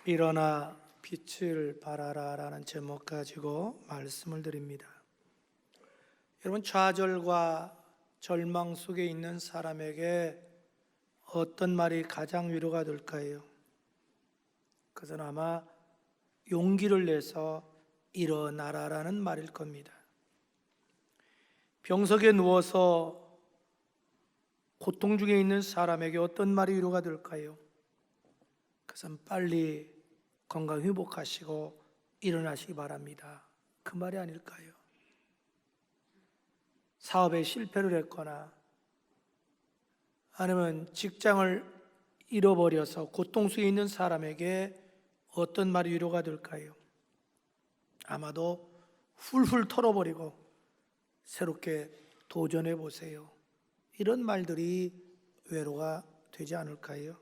일어나 빛을 발하라 라는 제목 가지고 말씀을 드립니다. 여러분, 좌절과 절망 속에 있는 사람에게 어떤 말이 가장 위로가 될까요? 그것은 아마 용기를 내서 일어나라 라는 말일 겁니다. 병석에 누워서 고통 중에 있는 사람에게 어떤 말이 위로가 될까요? 그것은 빨리 건강 회복하시고 일어나시기 바랍니다, 그 말이 아닐까요? 사업에 실패를 했거나 아니면 직장을 잃어버려서 고통 속에 있는 사람에게 어떤 말이 위로가 될까요? 아마도 훌훌 털어버리고 새롭게 도전해 보세요, 이런 말들이 위로가 되지 않을까요?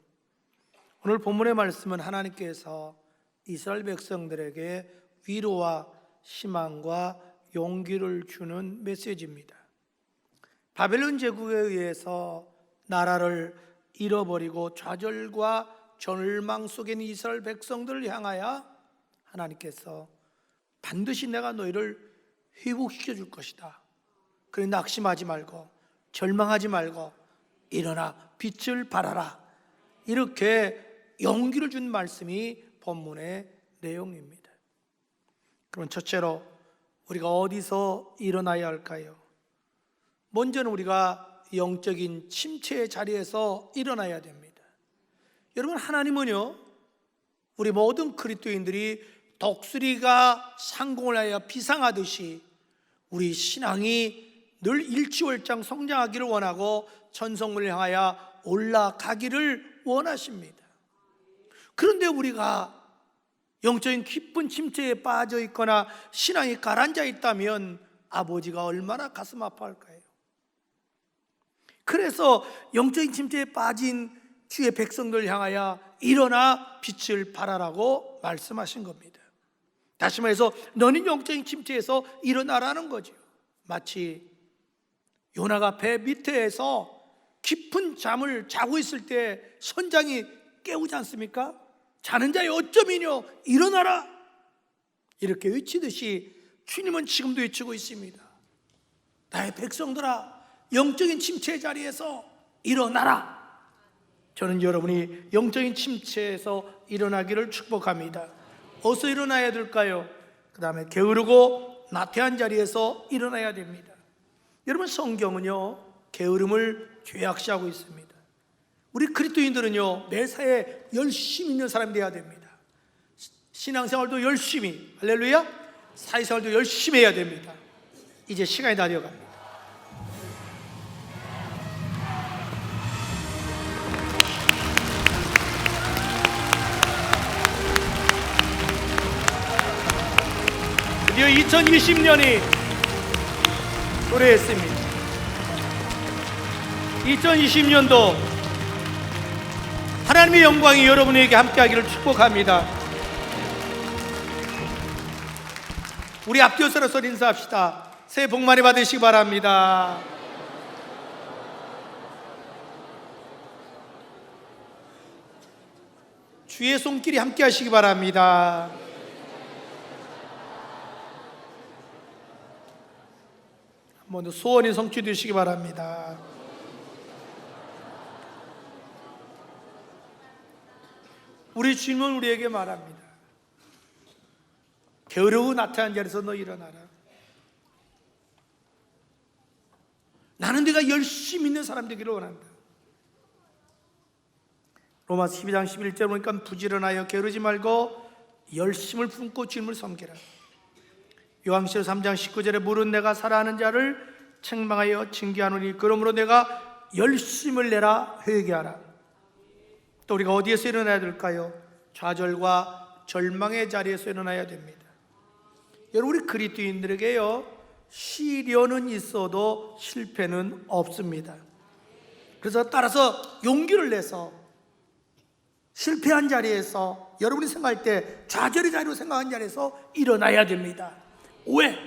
오늘 본문의 말씀은 하나님께서 이스라엘 백성들에게 위로와 희망과 용기를 주는 메시지입니다. 바벨론 제국에 의해서 나라를 잃어버리고 좌절과 절망 속에 있는 이스라엘 백성들을 향하여 하나님께서 반드시 내가 너희를 회복시켜 줄 것이다, 그래 낙심하지 말고 절망하지 말고 일어나 빛을 발하라, 이렇게 용기를 준 말씀이 본문의 내용입니다. 그럼 첫째로 우리가 어디서 일어나야 할까요? 먼저는 우리가 영적인 침체의 자리에서 일어나야 됩니다. 여러분, 하나님은요, 우리 모든 그리스도인들이 독수리가 상공을 하여 비상하듯이 우리 신앙이 늘 일취월장 성장하기를 원하고 천성문을 향하여 올라가기를 원하십니다. 그런데 우리가 영적인 깊은 침체에 빠져 있거나 신앙이 가라앉아 있다면 아버지가 얼마나 가슴 아파할까요? 그래서 영적인 침체에 빠진 주의 백성들을 향하여 일어나 빛을 발하라고 말씀하신 겁니다. 다시 말해서 너는 영적인 침체에서 일어나라는 거죠. 마치 요나가 배 밑에서 깊은 잠을 자고 있을 때 선장이 깨우지 않습니까? 자는 자의 어쩌미뇨 일어나라, 이렇게 외치듯이 주님은 지금도 외치고 있습니다. 나의 백성들아, 영적인 침체 자리에서 일어나라. 저는 여러분이 영적인 침체에서 일어나기를 축복합니다. 어디서 일어나야 될까요? 그 다음에 게으르고 나태한 자리에서 일어나야 됩니다. 여러분, 성경은요, 게으름을 죄악시하고 있습니다. 우리 그리스도인들은요, 매사에 열심히 있는 사람이 되어야 됩니다. 신앙생활도 열심히, 할렐루야, 사회생활도 열심히 해야 됩니다. 이제 시간이 다 되어갑니다. 드디어 2020년이 도래했습니다. 2020년도 하나님의 영광이 여러분에게 함께하기를 축복합니다. 우리 앞뒤로 서로 인사합시다. 새해 복 많이 받으시기 바랍니다. 주의 손길이 함께하시기 바랍니다. 한번 더 소원이 성취되시기 바랍니다. 우리 주님은 우리에게 말합니다. 게으르고 나태한 자리에서 너 일어나라. 나는 네가 열심히 있는 사람 되기를 원한다. 로마서 12장 11절 보니까 부지런하여 게으르지 말고 열심을 품고 주님을 섬기라. 요한계시록 3장 19절에 물은 내가 사랑하는 자를 책망하여 징계하노니 그러므로 내가 열심을 내라 회개하라. 또 우리가 어디에서 일어나야 될까요? 좌절과 절망의 자리에서 일어나야 됩니다. 여러분, 우리 그리스도인들에게요, 시련은 있어도 실패는 없습니다. 그래서 따라서 용기를 내서 실패한 자리에서, 여러분이 생각할 때 좌절의 자리로 생각한 자리에서 일어나야 됩니다. 왜?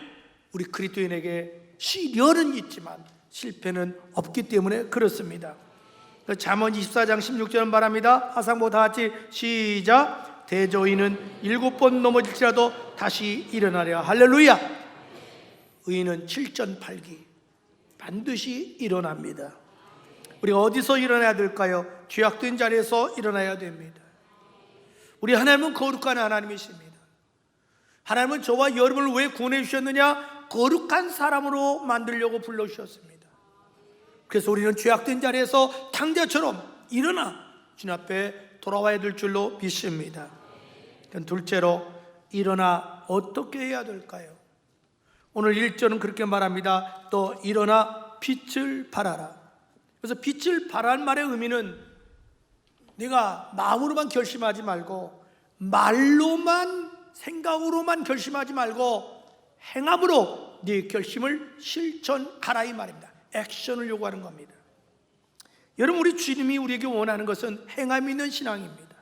우리 그리스도인에게 시련은 있지만 실패는 없기 때문에 그렇습니다. 잠언 24장 16절은 말합니다. 하상보 다 같이 시작. 대저인은 7번 넘어질지라도 다시 일어나랴. 할렐루야. 의인은 7전8기 반드시 일어납니다. 우리가 어디서 일어나야 될까요? 죄악된 자리에서 일어나야 됩니다. 우리 하나님은 거룩한 하나님이십니다. 하나님은 저와 여러분을 왜 구원해 주셨느냐? 거룩한 사람으로 만들려고 불러주셨습니다. 그래서 우리는 죄악된 자리에서 탕자처럼 일어나 주님 앞에 돌아와야 될 줄로 믿습니다. 둘째로, 일어나 어떻게 해야 될까요? 오늘 1절은 그렇게 말합니다. 또 일어나 빛을 발하라. 그래서 빛을 발하는 말의 의미는 네가 마음으로만 결심하지 말고, 말로만 생각으로만 결심하지 말고 행함으로 네 결심을 실천하라, 이 말입니다. 액션을 요구하는 겁니다. 여러분, 우리 주님이 우리에게 원하는 것은 행함 있는 신앙입니다.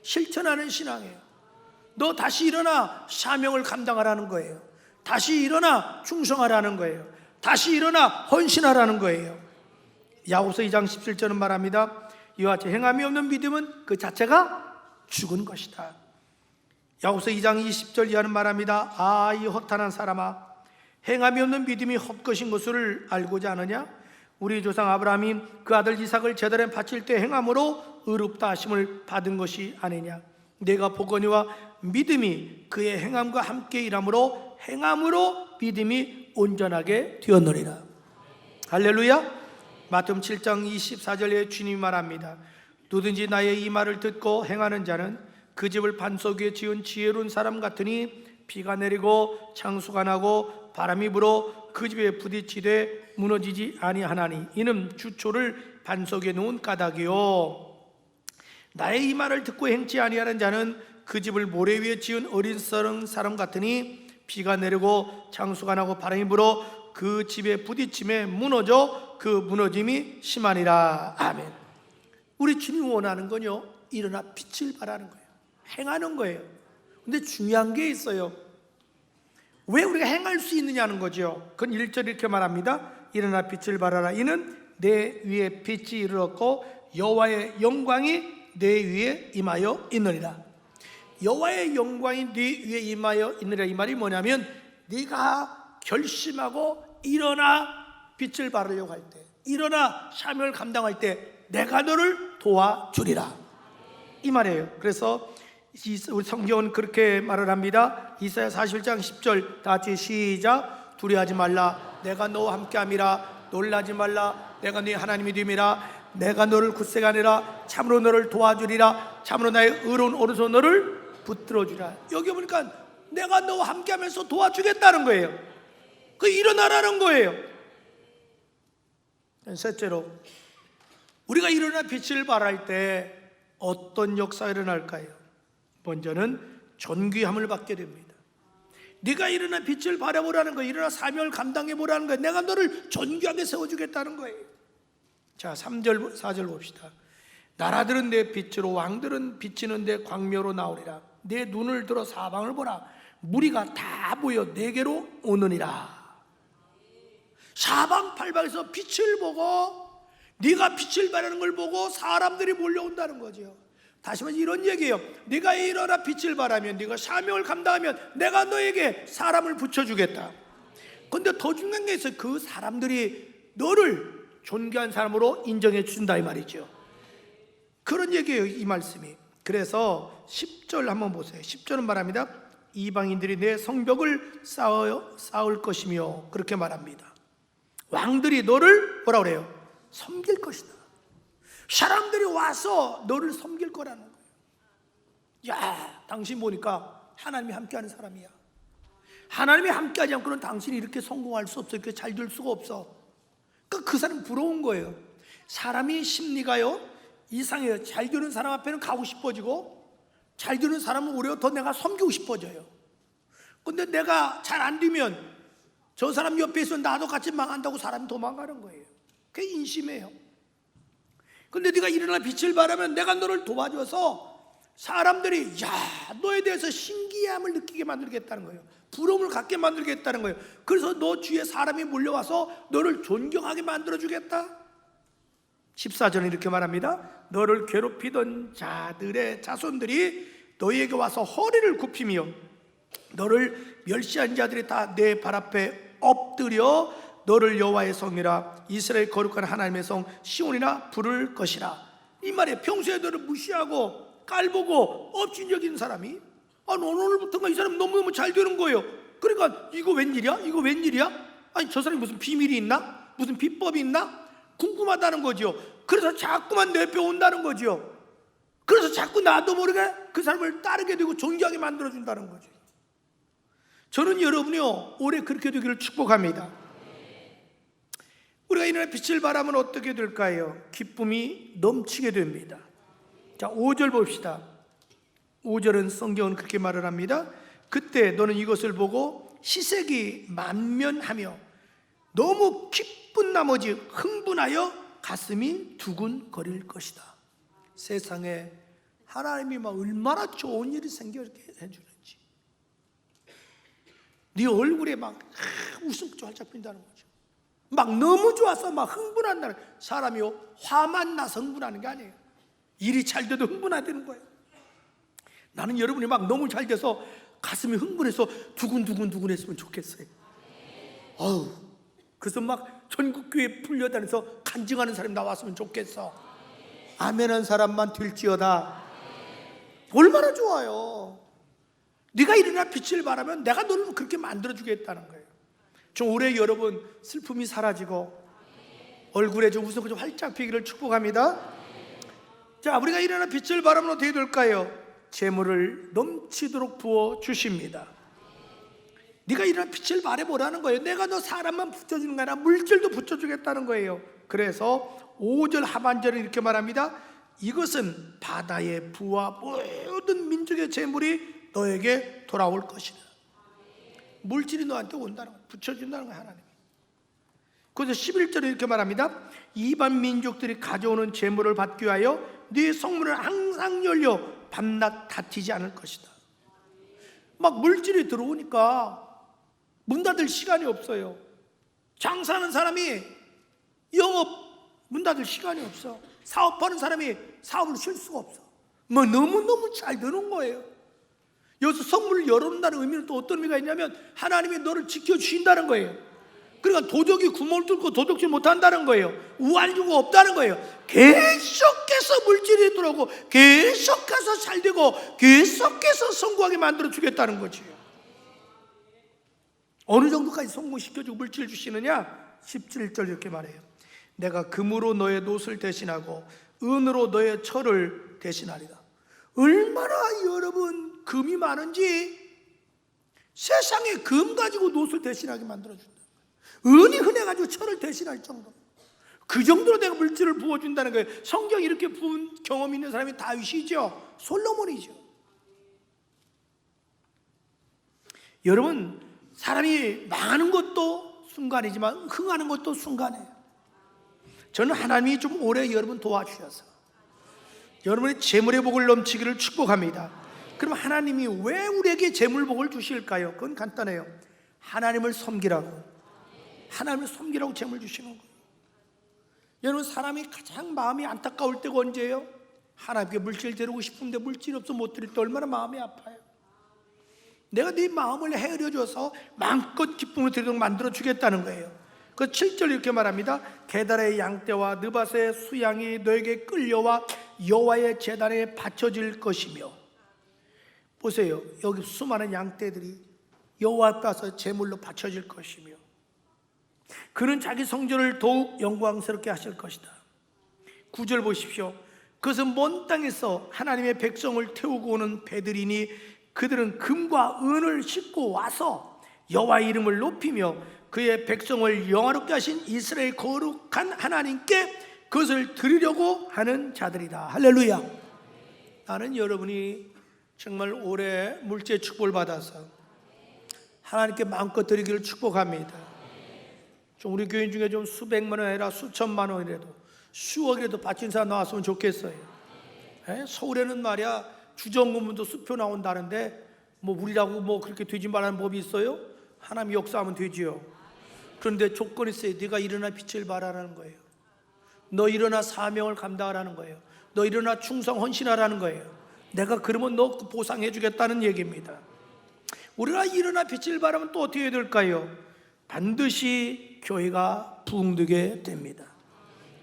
실천하는 신앙이에요. 너 다시 일어나 사명을 감당하라는 거예요. 다시 일어나 충성하라는 거예요. 다시 일어나 헌신하라는 거예요. 야고보서 2장 17절은 말합니다. 이와 같이 행함이 없는 믿음은 그 자체가 죽은 것이다. 야고보서 2장 20절 이하는 말합니다. 아, 이 허탄한 사람아, 행함이 없는 믿음이 헛것인 것을 알고자 하느냐? 우리 조상 아브라함이 그 아들 이삭을 제단에 바칠 때 행함으로 의롭다 하심을 받은 것이 아니냐? 내가 보거니와 믿음이 그의 행함과 함께 일함으로 행함으로 믿음이 온전하게 되었느니라. 할렐루야. 마태복음 7장 24절에 주님이 말합니다. 누든지 나의 이 말을 듣고 행하는 자는 그 집을 반석 위에 지은 지혜로운 사람 같으니 비가 내리고 창수가 나고 바람이 불어 그 집에 부딪히되 무너지지 아니하나니 이는 주초를 반석 위에 놓은 까닭이요. 나의 이 말을 듣고 행치 아니하는 자는 그 집을 모래 위에 지은 어린 사람 같으니 비가 내리고 창수가 나고 바람이 불어 그 집에 부딪힘에 무너져 그 무너짐이 심하니라. 아멘. 우리 주님이 원하는 건요, 일어나 빛을 발하는 거예요. 행하는 거예요. 근데 중요한 게 있어요. 왜 우리가 행할 수 있느냐는 거죠. 그건 1절 이렇게 말합니다. 일어나 빛을 발하라. 이는 내 위에 빛이 이르렀고 여호와의 영광이 내 위에 임하여 있느니라. 여호와의 영광이 네 위에 임하여 있느니라. 이 말이 뭐냐면 네가 결심하고 일어나 빛을 발하려고 할 때, 일어나 사명을 감당할 때 내가 너를 도와주리라, 이 말이에요. 그래서 우리 성경은 그렇게 말을 합니다. 이사야 41장 10절 다 같이 시작. 두려워하지 말라, 내가 너와 함께함이라. 놀라지 말라, 내가 네 하나님이 됨이라. 내가 너를 굳세게 하리라. 참으로 너를 도와주리라. 참으로 나의 의로운 오른손 너를 붙들어주리라. 여기 보니까 내가 너와 함께하면서 도와주겠다는 거예요. 그 일어나라는 거예요. 셋째로, 우리가 일어나 빛을 발할 때 어떤 역사가 일어날까요? 먼저는 존귀함을 받게 됩니다. 네가 일어나 빛을 발해보라는 거예요. 일어나 사명을 감당해보라는 거예요. 내가 너를 존귀하게 세워주겠다는 거예요. 자, 3절 4절 봅시다. 나라들은 내 빛으로, 왕들은 비치는 내 광명으로 나오리라. 내 눈을 들어 사방을 보라. 무리가 다 모여 내게로 오느니라. 사방팔방에서 빛을 보고, 네가 빛을 발하는 걸 보고 사람들이 몰려온다는 거죠. 다시 말해서 이런 얘기예요. 네가 일어나 빛을 발하면, 네가 사명을 감당하면 내가 너에게 사람을 붙여주겠다. 그런데 더 중요한 게 있어요. 그 사람들이 너를 존귀한 사람으로 인정해 준다, 이 말이죠. 그런 얘기예요, 이 말씀이. 그래서 10절 한번 보세요. 10절은 말합니다. 이방인들이 내 성벽을 쌓을 것이며, 그렇게 말합니다. 왕들이 너를 뭐라 그래요? 섬길 것이다. 사람들이 와서 너를 섬길 거라는 거예요. 야, 당신 보니까 하나님이 함께하는 사람이야. 하나님이 함께하지 않고는 당신이 이렇게 성공할 수 없어, 이렇게 잘 될 수가 없어. 그러니까 그 사람 부러운 거예요. 사람이 심리가요 이상해요. 잘 되는 사람 앞에는 가고 싶어지고, 잘 되는 사람은 오히려 더 내가 섬기고 싶어져요. 근데 내가 잘 안 되면 저 사람 옆에 있으면 나도 같이 망한다고 사람이 도망가는 거예요. 그게 인심이에요. 근데 네가 일어나 빛을 발하면 내가 너를 도와줘서 사람들이 야, 너에 대해서 신기함을 느끼게 만들겠다는 거예요. 부러움을 갖게 만들겠다는 거예요. 그래서 너 주위에 사람이 몰려와서 너를 존경하게 만들어주겠다. 14절은 이렇게 말합니다. 너를 괴롭히던 자들의 자손들이 너희에게 와서 허리를 굽히며 너를 멸시한 자들이 다 내 발 앞에 엎드려 너를 여호와의 성이라 이스라엘 거룩한 하나님의 성 시온이라 부를 것이라. 이 말에 평소에 너를 무시하고 깔보고 업신여기는 사람이 오늘부터가 이 사람 너무너무 잘 되는 거예요. 그러니까 이거 웬일이야? 이거 웬일이야? 아니 저 사람이 무슨 비밀이 있나? 무슨 비법이 있나? 궁금하다는 거죠. 그래서 자꾸만 내빼온다는 거죠. 그래서 자꾸 나도 모르게 그 사람을 따르게 되고 존경하게 만들어준다는 거죠. 저는 여러분이요 올해 그렇게 되기를 축복합니다. 우리가 이날의 빛을 바라면 어떻게 될까요? 기쁨이 넘치게 됩니다. 자, 5절 봅시다. 5절은 성경은 그렇게 말을 합니다. 그때 너는 이것을 보고 희색이 만면하며 너무 기쁜 나머지 흥분하여 가슴이 두근거릴 것이다. 세상에 하나님이 막 얼마나 좋은 일이 생기게 해주는지, 네 얼굴에 막 웃음기 활짝 핀다는 거죠. 막 너무 좋아서 막 흥분한다는, 사람이요 화만 나서 흥분하는 게 아니에요. 일이 잘 돼도 흥분하다는 거예요. 나는 여러분이 막 너무 잘 돼서 가슴이 흥분해서 두근두근 했으면 좋겠어요. 그래서 막 전국교회 풀려다니면서 간증하는 사람이 나왔으면 좋겠어. 아멘한 사람만 될지어다. 얼마나 좋아요. 네가 일어나 빛을 발하면 내가 너를 그렇게 만들어주겠다는 거예요. 좀 올해 여러분 슬픔이 사라지고 얼굴에 좀 웃음이 좀 활짝 피기를 축복합니다. 자, 우리가 일어나 빛을 발하면 어떻게 될까요? 재물을 넘치도록 부어 주십니다. 네가 일어나 빛을 발해보라는 거예요. 내가 너 사람만 붙여주는 게 아니라 물질도 붙여주겠다는 거예요. 그래서 5절 하반절에 이렇게 말합니다. 이것은 바다의 부와 모든 민족의 재물이 너에게 돌아올 것이다. 물질이 너한테 온다는 거예요. 붙여준다는 거예요, 하나님. 그래서 11절에 이렇게 말합니다. 이방 민족들이 가져오는 재물을 받기 위하여 네 성문을 항상 열려 밤낮 다투지 않을 것이다. 막 물질이 들어오니까 문 닫을 시간이 없어요. 장사하는 사람이 영업 문 닫을 시간이 없어. 사업하는 사람이 사업을 쉴 수가 없어. 뭐 너무너무 잘 되는 거예요. 여기서 성문을 열어놓는다는 의미는 또 어떤 의미가 있냐면 하나님이 너를 지켜주신다는 거예요. 그러니까 도적이 구멍을 뚫고 도둑질 못한다는 거예요. 우환류가 없다는 거예요. 계속해서 물질이 들어오고 계속해서 잘되고 계속해서 성공하게 만들어주겠다는 거지. 어느 정도까지 성공시켜주고 물질 주시느냐? 17절 이렇게 말해요. 내가 금으로 너의 놋을 대신하고 은으로 너의 철을 대신하리라. 얼마나 여러분 금이 많은지 세상에 금 가지고 놋을 대신하게 만들어준다. 은이 흔해가지고 철을 대신할 정도. 그 정도로 내가 물질을 부어준다는 거예요. 성경이 이렇게 부은 경험이 있는 사람이 다윗이죠. 솔로몬이죠. 여러분, 사람이 망하는 것도 순간이지만 흥하는 것도 순간이에요. 저는 하나님이 좀 오래 여러분 도와주셔서 여러분의 재물의 복을 넘치기를 축복합니다. 그럼 하나님이 왜 우리에게 재물 복을 주실까요? 그건 간단해요. 하나님을 섬기라고. 하나님을 섬기라고 재물 주시는 거예요. 여러분, 사람이 가장 마음이 안타까울 때가 언제예요? 하나님께 물질 드리고 싶은데 물질이 없어 못 드릴 때 얼마나 마음이 아파요. 내가 네 마음을 헤아려줘서 마음껏 기쁨을 드리도록 만들어주겠다는 거예요. 그 7절 이렇게 말합니다. 게달의 양떼와 느밧의 수양이 너에게 끌려와 여호와의 제단에 바쳐질 것이며. 보세요, 여기 수많은 양떼들이 여호와 앞에 와서 제물로 바쳐질 것이며 그는 자기 성전을 더욱 영광스럽게 하실 것이다. 9절 보십시오. 그것은 먼 땅에서 하나님의 백성을 태우고 오는 배들이니 그들은 금과 은을 싣고 와서 여호와의 이름을 높이며 그의 백성을 영화롭게 하신 이스라엘 거룩한 하나님께 그것을 드리려고 하는 자들이다. 할렐루야. 나는 여러분이 정말 올해 물질의 축복을 받아서 하나님께 마음껏 드리기를 축복합니다. 좀 우리 교인 중에 좀 수백만 원 아니라 수천만 원이라도 수억이라도 바친 사람 나왔으면 좋겠어요. 서울에는 말이야 주정부문도 수표 나온다는데 뭐 우리라고 뭐 그렇게 되지 말라는 법이 있어요? 하나님 역사하면 되지요. 그런데 조건이 있어요. 네가 일어나 빛을 발하라는 거예요. 너 일어나 사명을 감당하라는 거예요. 너 일어나 충성 헌신하라는 거예요. 내가 그러면 너 보상해 주겠다는 얘기입니다. 우리가 일어나 빛을 발하면 또 어떻게 해야 될까요? 반드시 교회가 부흥되게 됩니다.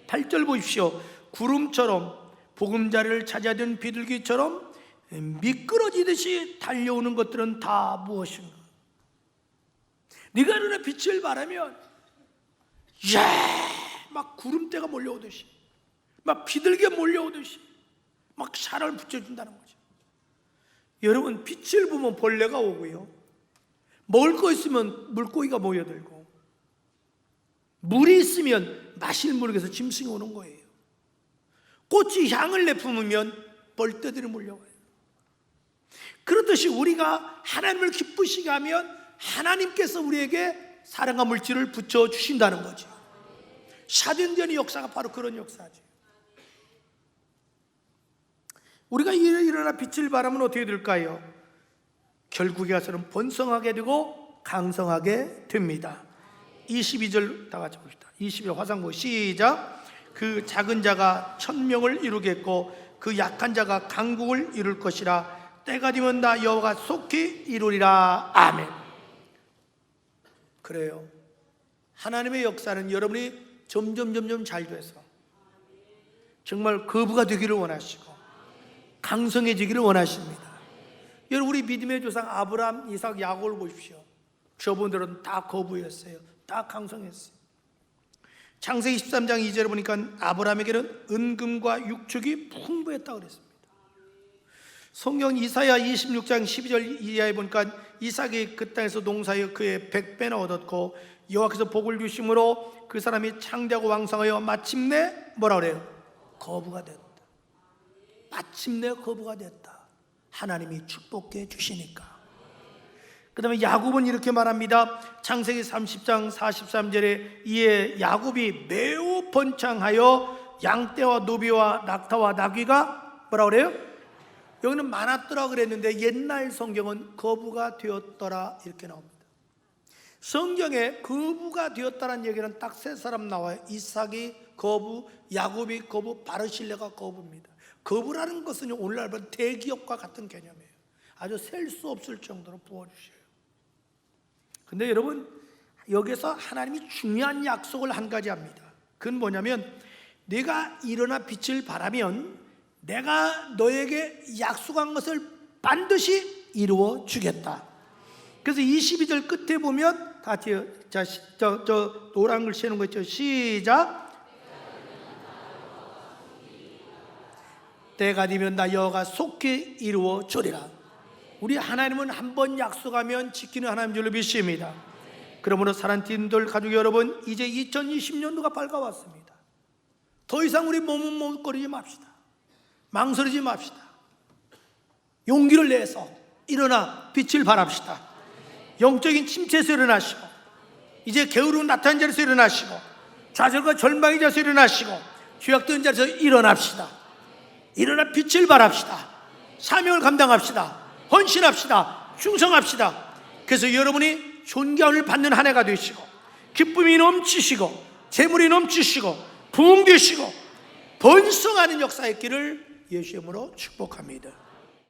8절 보십시오. 구름처럼 보금자리를 찾아든 비둘기처럼 미끄러지듯이 달려오는 것들은 다 무엇인가? 네가 일어나 빛을 발하면 막 구름대가 몰려오듯이, 막 비둘기가 몰려오듯이 막 사랑을 붙여준다는 거죠. 여러분, 빛을 보면 벌레가 오고요, 먹을 거 있으면 물고기가 모여들고, 물이 있으면 마실 물에서 짐승이 오는 거예요. 꽃이 향을 내뿜으면 벌떼들이 몰려와요. 그렇듯이 우리가 하나님을 기쁘시게 하면 하나님께서 우리에게 사랑과 물질을 붙여주신다는 거죠. 사도행전의 역사가 바로 그런 역사죠. 우리가 일어나 빛을 발하면 어떻게 될까요? 결국에 가서는 번성하게 되고 강성하게 됩니다. 22절 다 같이 봅시다. 22절 화상보 시작. 그 작은 자가 1000명을 이루겠고 그 약한 자가 강국을 이룰 것이라. 때가 되면 나 여호와가 속히 이루리라. 아멘. 그래요. 하나님의 역사는 여러분이 점점 잘 돼서 정말 거부가 되기를 원하시고 강성해지기를 원하십니다. 여러분, 우리 믿음의 조상 아브라함, 이삭, 야곱을 보십시오. 저분들은 다 거부했어요. 다 강성했어요. 창세기 13장 2절에 보니까 아브라함에게는 은금과 육축이 풍부했다고 그랬습니다. 성경 이사야 26장 12절 이하에 보니까 이삭이 그 땅에서 농사하여 그의 100배나 얻었고 여호와께서 복을 주심으로 그 사람이 창대하고 왕성하여 마침내 뭐라 그래요? 거부가 됐다. 마침내 거부가 됐다. 하나님이 축복해 주시니까. 그 다음에 야곱은 이렇게 말합니다. 창세기 30장 43절에 이에 야곱이 매우 번창하여 양떼와 노비와 낙타와 나귀가 뭐라 그래요? 여기는 많았더라 그랬는데 옛날 성경은 거부가 되었더라 이렇게 나옵니다. 성경에 거부가 되었다는 얘기는 딱 세 사람 나와요. 이삭이 거부, 야곱이 거부, 바르실레가 거부입니다. 거부라는 것은 오늘날 대기업과 같은 개념이에요. 아주 셀 수 없을 정도로 부어주셔요. 근데 여러분, 여기서 하나님이 중요한 약속을 한 가지 합니다. 그건 뭐냐면 네가 일어나 빛을 발하면 내가 너에게 약속한 것을 반드시 이루어 주겠다. 그래서 22절 끝에 보면 다 같이 저 노란 글 쓰는 거 있죠. 시작. 때가 되면 나 여호와가 속히 이루어 주리라. 우리 하나님은 한 번 약속하면 지키는 하나님 줄로 믿습니다. 그러므로 사랑하는 팀들 가족 여러분, 이제 2020년도가 밝아왔습니다. 더 이상 우리 몸은 머뭇거리지 맙시다. 망설이지 맙시다. 용기를 내서 일어나 빛을 발합시다. 영적인 침체에서 일어나시고, 이제 게으름 나타난 자리에서 일어나시고, 좌절과 절망의 자리에서 일어나시고, 죄악된 자리에서 일어납시다. 일어나 빛을 발합시다. 사명을 감당합시다. 헌신합시다. 충성합시다. 그래서 여러분이 존경을 받는 한 해가 되시고, 기쁨이 넘치시고, 재물이 넘치시고, 부흥되시고, 번성하는 역사의 길을 예수 이름으로 축복합니다.